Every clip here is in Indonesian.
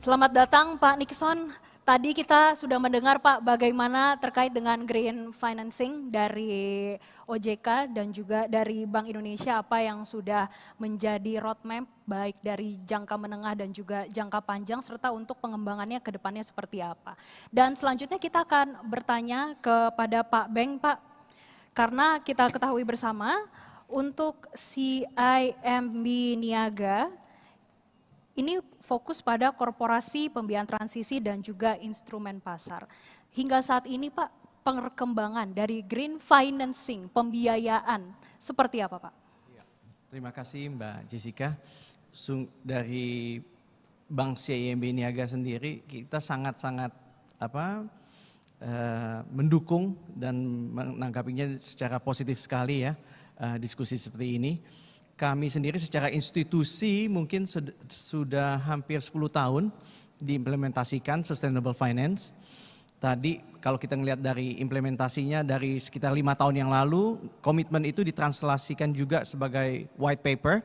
Selamat datang Pak Nixon. Tadi kita sudah mendengar Pak bagaimana terkait dengan green financing dari OJK dan juga dari Bank Indonesia apa yang sudah menjadi roadmap baik dari jangka menengah dan juga jangka panjang serta untuk pengembangannya ke depannya seperti apa. Dan selanjutnya kita akan bertanya kepada Pak Beng Pak, karena kita ketahui bersama untuk CIMB Niaga ini fokus pada korporasi, pembiayaan transisi, dan juga instrumen pasar. Hingga saat ini Pak, perkembangan dari green financing, pembiayaan, seperti apa Pak? Terima kasih Mbak Jessica. Dari Bank CIMB Niaga sendiri, kita sangat-sangat mendukung dan menanggapinya secara positif sekali ya, diskusi seperti ini. Kami sendiri secara institusi mungkin sudah hampir 10 tahun diimplementasikan Sustainable Finance. Tadi kalau kita melihat dari implementasinya dari sekitar 5 tahun yang lalu, komitmen itu ditranslasikan juga sebagai white paper.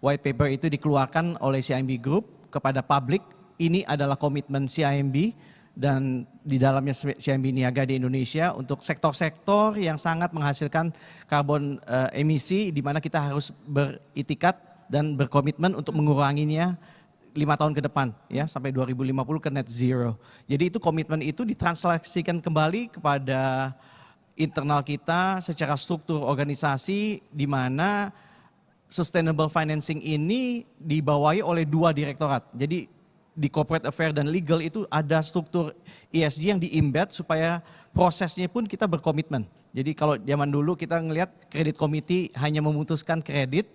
White paper itu dikeluarkan oleh CIMB Group kepada publik. Ini adalah komitmen CIMB dan di dalamnya CIMB Niaga di Indonesia untuk sektor-sektor yang sangat menghasilkan karbon emisi, di mana kita harus beritikat dan berkomitmen untuk menguranginya 5 tahun ke depan ya, sampai 2050 ke net zero. Jadi itu komitmen itu ditranslasikan kembali kepada internal kita secara struktur organisasi, di mana sustainable financing ini dibawahi oleh 2 direktorat. Jadi di corporate affair dan legal itu ada struktur ESG yang di-embed supaya prosesnya pun kita berkomitmen. Jadi kalau zaman dulu kita ngelihat kredit committee hanya memutuskan kredit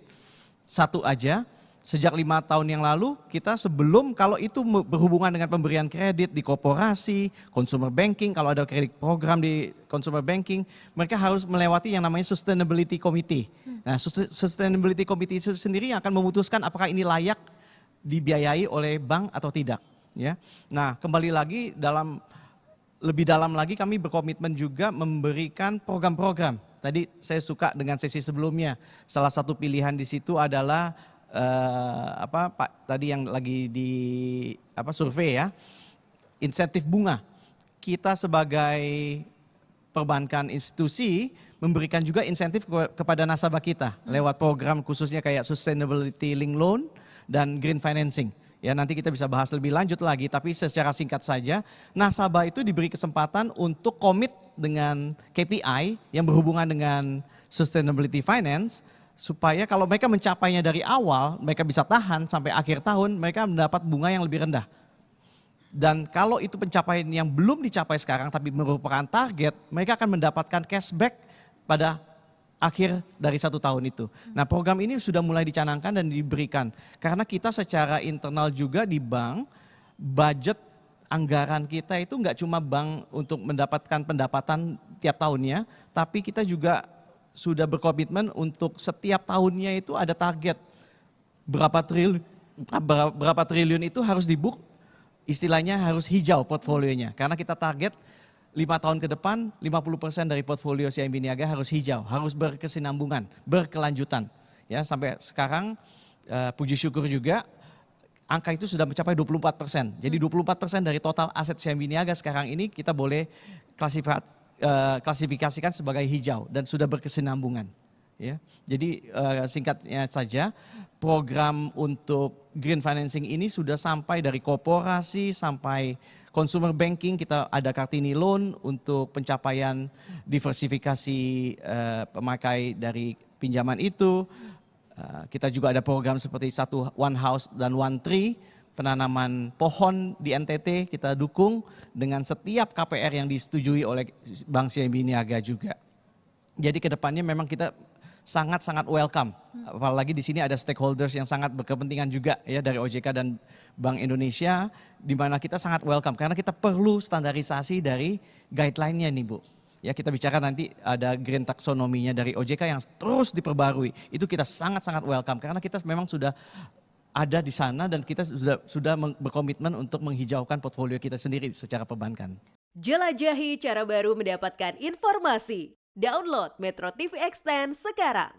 satu aja. Sejak 5 tahun yang lalu kita sebelum kalau itu berhubungan dengan pemberian kredit di korporasi, consumer banking, kalau ada kredit program di consumer banking, mereka harus melewati yang namanya sustainability committee. Nah, sustainability committee itu sendiri yang akan memutuskan apakah ini layak dibiayai oleh bank atau tidak ya. Nah, kembali lagi lebih dalam lagi kami berkomitmen juga memberikan program-program. Tadi saya suka dengan sesi sebelumnya. Salah satu pilihan di situ adalah Pak tadi yang lagi di survei ya. Insentif bunga. Kita sebagai perbankan institusi memberikan juga insentif kepada nasabah kita lewat program khususnya kayak sustainability link loan dan green financing. Ya, nanti kita bisa bahas lebih lanjut lagi, tapi secara singkat saja, nasabah itu diberi kesempatan untuk komit dengan KPI yang berhubungan dengan sustainability finance, supaya kalau mereka mencapainya dari awal, mereka bisa tahan sampai akhir tahun, mereka mendapat bunga yang lebih rendah. Dan kalau itu pencapaian yang belum dicapai sekarang, tapi merupakan target, mereka akan mendapatkan cashback pada akhir dari 1 tahun itu. Nah, program ini sudah mulai dicanangkan dan diberikan. Karena kita secara internal juga di bank, budget anggaran kita itu nggak cuma bank untuk mendapatkan pendapatan tiap tahunnya, tapi kita juga sudah berkomitmen untuk setiap tahunnya itu ada target. Berapa triliun itu harus dibook, istilahnya harus hijau portfolionya. Karena kita target 5 tahun ke depan 50% dari portfolio CIMB Niaga harus hijau, harus berkesinambungan, berkelanjutan. Ya, sampai sekarang puji syukur juga angka itu sudah mencapai 24%. Jadi 24% dari total aset CIMB Niaga sekarang ini kita boleh klasifikasikan sebagai hijau dan sudah berkesinambungan. Ya, jadi singkatnya saja, program untuk green financing ini sudah sampai dari korporasi sampai consumer banking. Kita ada Kartini Loan untuk pencapaian diversifikasi pemakai dari pinjaman itu. Kita juga ada program seperti One House dan One Tree, penanaman pohon di NTT kita dukung dengan setiap KPR yang disetujui oleh Bank CIMB Niaga juga. Jadi kedepannya memang kita sangat-sangat welcome, apalagi di sini ada stakeholders yang sangat berkepentingan juga ya dari OJK dan Bank Indonesia, di mana kita sangat welcome karena kita perlu standarisasi dari guideline-nya nih Bu. Ya, kita bicara nanti ada green taxonomy-nya dari OJK yang terus diperbarui. Itu kita sangat-sangat welcome karena kita memang sudah ada di sana dan kita sudah berkomitmen untuk menghijaukan portfolio kita sendiri secara perbankan. Jelajahi cara baru mendapatkan informasi. Download Metro TV Extend sekarang.